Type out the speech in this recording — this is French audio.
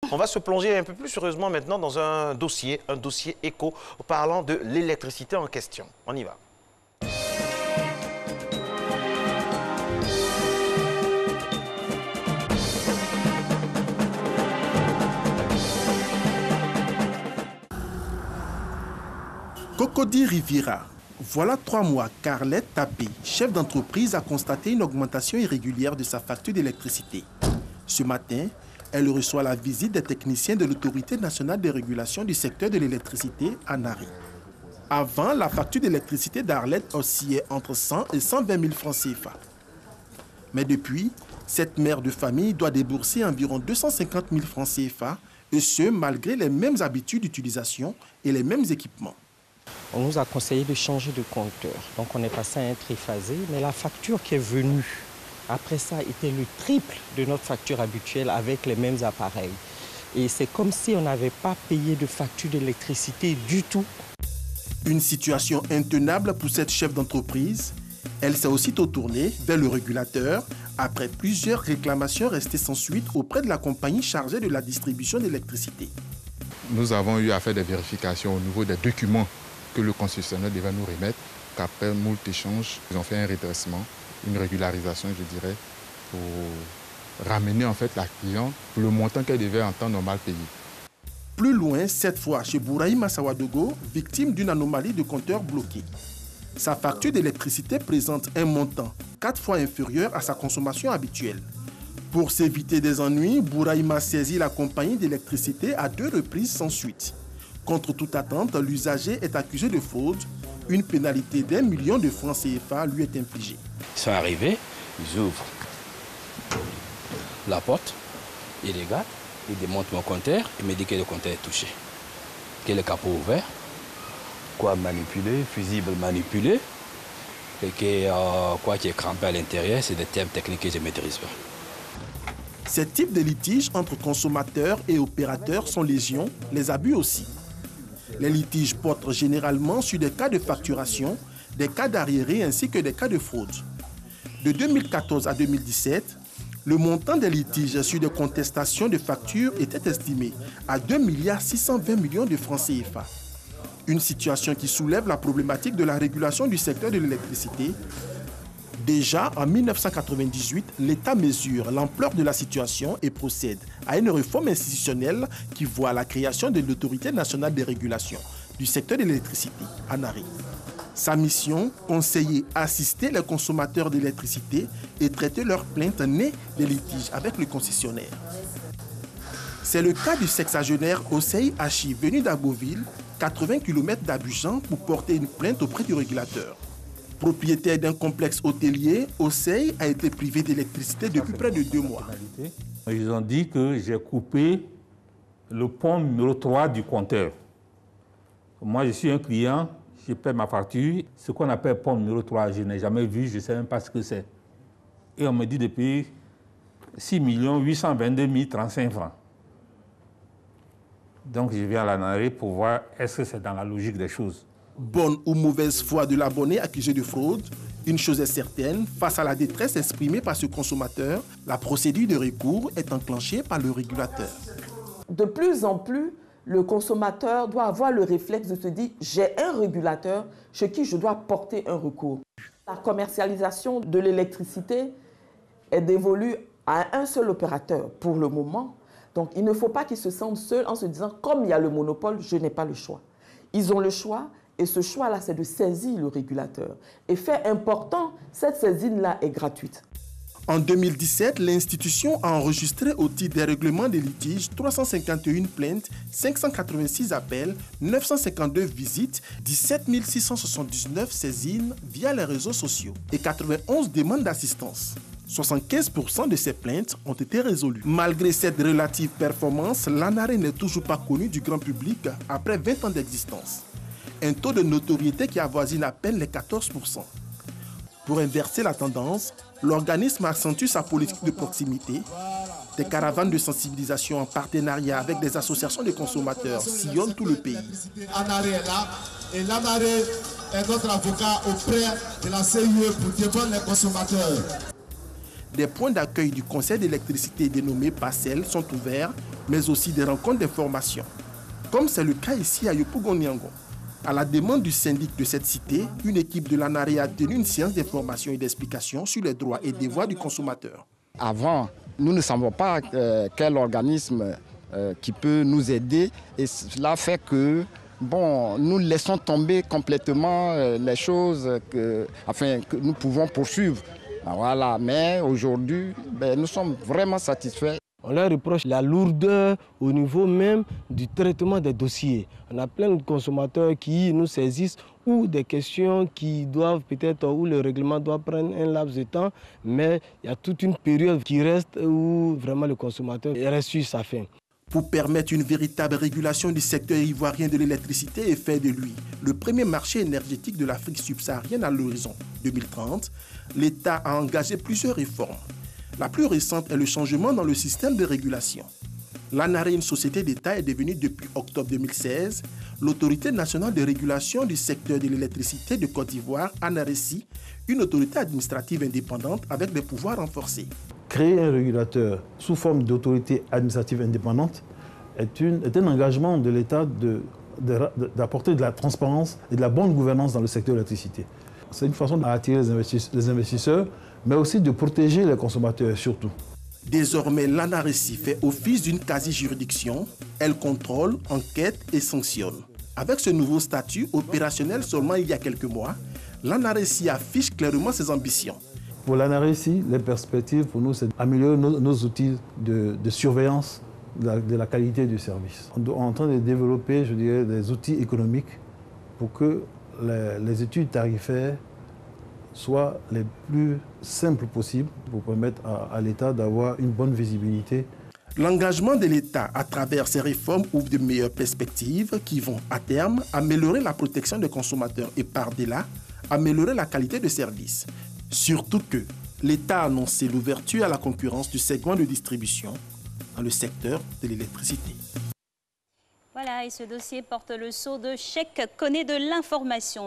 On va se plonger un peu plus sérieusement maintenant dans un dossier éco, parlant de l'électricité en question. On y va. Cocody Riviera. Voilà 3 mois qu'Arlette Tapé, chef d'entreprise, a constaté une augmentation irrégulière de sa facture d'électricité. Ce matin, elle reçoit la visite des techniciens de l'Autorité nationale de régulation du secteur de l'électricité, ANARE. Avant, la facture d'électricité d'Arlette oscillait entre 100 et 120 000 francs CFA. Mais depuis, cette mère de famille doit débourser environ 250 000 francs CFA, et ce, malgré les mêmes habitudes d'utilisation et les mêmes équipements. On nous a conseillé de changer de compteur. Donc on est passé à un triphasé, mais la facture qui est venue après ça était le triple de notre facture habituelle avec les mêmes appareils. Et c'est comme si on n'avait pas payé de facture d'électricité du tout. Une situation intenable pour cette chef d'entreprise. Elle s'est aussitôt tournée vers le régulateur après plusieurs réclamations restées sans suite auprès de la compagnie chargée de la distribution d'électricité. Nous avons eu à faire des vérifications au niveau des documents que le concessionnaire devait nous remettre, qu'après moult échanges, ils ont fait un redressement, une régularisation, je dirais, pour ramener en fait la cliente pour le montant qu'elle devait en temps normal payer. Plus loin, cette fois chez Bouraïma Sawadogo, victime d'une anomalie de compteur bloqué. Sa facture d'électricité présente un montant 4 fois inférieur à sa consommation habituelle. Pour s'éviter des ennuis, Bouraïma saisit la compagnie d'électricité à 2 reprises sans suite. Contre toute attente, l'usager est accusé de fraude. Une pénalité d'1 million de francs CFA lui est infligée. Ils sont arrivés, ils ouvrent la porte, ils regardent, ils démontent mon compteur, ils me disent que le compteur est touché, que le capot est ouvert, quoi manipulé, fusible manipulé, et que quoi qui est crampé à l'intérieur, c'est des termes techniques que je ne maîtrise pas. Ces types de litiges entre consommateurs et opérateurs sont légion, les abus aussi. Les litiges portent généralement sur des cas de facturation, des cas d'arriérés ainsi que des cas de fraude. De 2014 à 2017, le montant des litiges sur des contestations de factures était estimé à 2 620 millions de francs CFA. Une situation qui soulève la problématique de la régulation du secteur de l'électricité. Déjà en 1998, l'État mesure l'ampleur de la situation et procède à une réforme institutionnelle qui voit la création de l'Autorité nationale de régulation du secteur de l'électricité, ANARE. Sa mission, conseiller, assister les consommateurs d'électricité et traiter leurs plaintes nées des litiges avec le concessionnaire. C'est le cas du sexagénaire Osei Hachi, venu d'Agoville, 80 km d'Abidjan, pour porter une plainte auprès du régulateur. Propriétaire d'un complexe hôtelier, Osei a été privé d'électricité depuis près de 2 mois. Ils ont dit que j'ai coupé le pont numéro 3 du compteur. Moi, je suis un client, je paie ma facture. Ce qu'on appelle pont numéro 3, je n'ai jamais vu, je ne sais même pas ce que c'est. Et on me dit depuis 6 822 035 francs. Donc je viens à l'ANARE pour voir est-ce que c'est dans la logique des choses. Bonne ou mauvaise foi de l'abonné accusé de fraude, une chose est certaine, face à la détresse exprimée par ce consommateur, la procédure de recours est enclenchée par le régulateur. De plus en plus, le consommateur doit avoir le réflexe de se dire « j'ai un régulateur chez qui je dois porter un recours ». La commercialisation de l'électricité est dévolue à un seul opérateur pour le moment. Donc il ne faut pas qu'ils se sentent seuls en se disant « comme il y a le monopole, je n'ai pas le choix ». Ils ont le choix. Et ce choix-là, c'est de saisir le régulateur. Et fait important, cette saisine-là est gratuite. En 2017, l'institution a enregistré au titre des règlements des litiges 351 plaintes, 586 appels, 952 visites, 17 679 saisines via les réseaux sociaux et 91 demandes d'assistance. 75% de ces plaintes ont été résolues. Malgré cette relative performance, l'ANARE n'est toujours pas connue du grand public après 20 ans d'existence. Un taux de notoriété qui avoisine à peine les 14%. Pour inverser la tendance, l'organisme accentue sa politique de proximité. Des caravanes de sensibilisation en partenariat avec des associations de consommateurs sillonnent tout le pays. ANARE est là et l'ANARE est notre avocat auprès de la CIE pour défendre les consommateurs. Des points d'accueil du Conseil d'électricité dénommés Parcelles sont ouverts, mais aussi des rencontres d'information. Comme c'est le cas ici à Yopougon-Niangon. À la demande du syndic de cette cité, une équipe de l'ANARE a tenu une séance d'information et d'explication sur les droits et devoirs du consommateur. Avant, nous ne savons pas quel organisme qui peut nous aider et cela fait que nous laissons tomber complètement les choses que nous pouvons poursuivre. Voilà. Mais aujourd'hui, nous sommes vraiment satisfaits. On leur reproche la lourdeur au niveau même du traitement des dossiers. On a plein de consommateurs qui nous saisissent ou des questions qui doivent peut-être, où le règlement doit prendre un laps de temps, mais il y a toute une période qui reste où vraiment le consommateur reste sur sa faim. Pour permettre une véritable régulation du secteur ivoirien de l'électricité et faire de lui le premier marché énergétique de l'Afrique subsaharienne à l'horizon 2030, l'État a engagé plusieurs réformes. La plus récente est le changement dans le système de régulation. L'ANARE, une société d'État, est devenue depuis octobre 2016 l'autorité nationale de régulation du secteur de l'électricité de Côte d'Ivoire, ANARECI, une autorité administrative indépendante avec des pouvoirs renforcés. Créer un régulateur sous forme d'autorité administrative indépendante est un engagement de l'État d'apporter de la transparence et de la bonne gouvernance dans le secteur de l'électricité. C'est une façon d'attirer les investisseurs, mais aussi de protéger les consommateurs surtout. Désormais, l'ANARECI fait office d'une quasi-juridiction. Elle contrôle, enquête et sanctionne. Avec ce nouveau statut opérationnel seulement il y a quelques mois, l'ANARECI affiche clairement ses ambitions. Pour l'ANARECI, les perspectives pour nous, c'est d'améliorer nos outils de surveillance de la qualité du service. On est en train de développer, je dirais, des outils économiques pour que les études tarifaires soient les plus simples possibles pour permettre à l'État d'avoir une bonne visibilité. L'engagement de l'État à travers ces réformes ouvre de meilleures perspectives qui vont, à terme, améliorer la protection des consommateurs et par-delà, améliorer la qualité de service. Surtout que l'État a annoncé l'ouverture à la concurrence du segment de distribution dans le secteur de l'électricité. Voilà, et ce dossier porte le sceau de Cheikh Koné de l'information.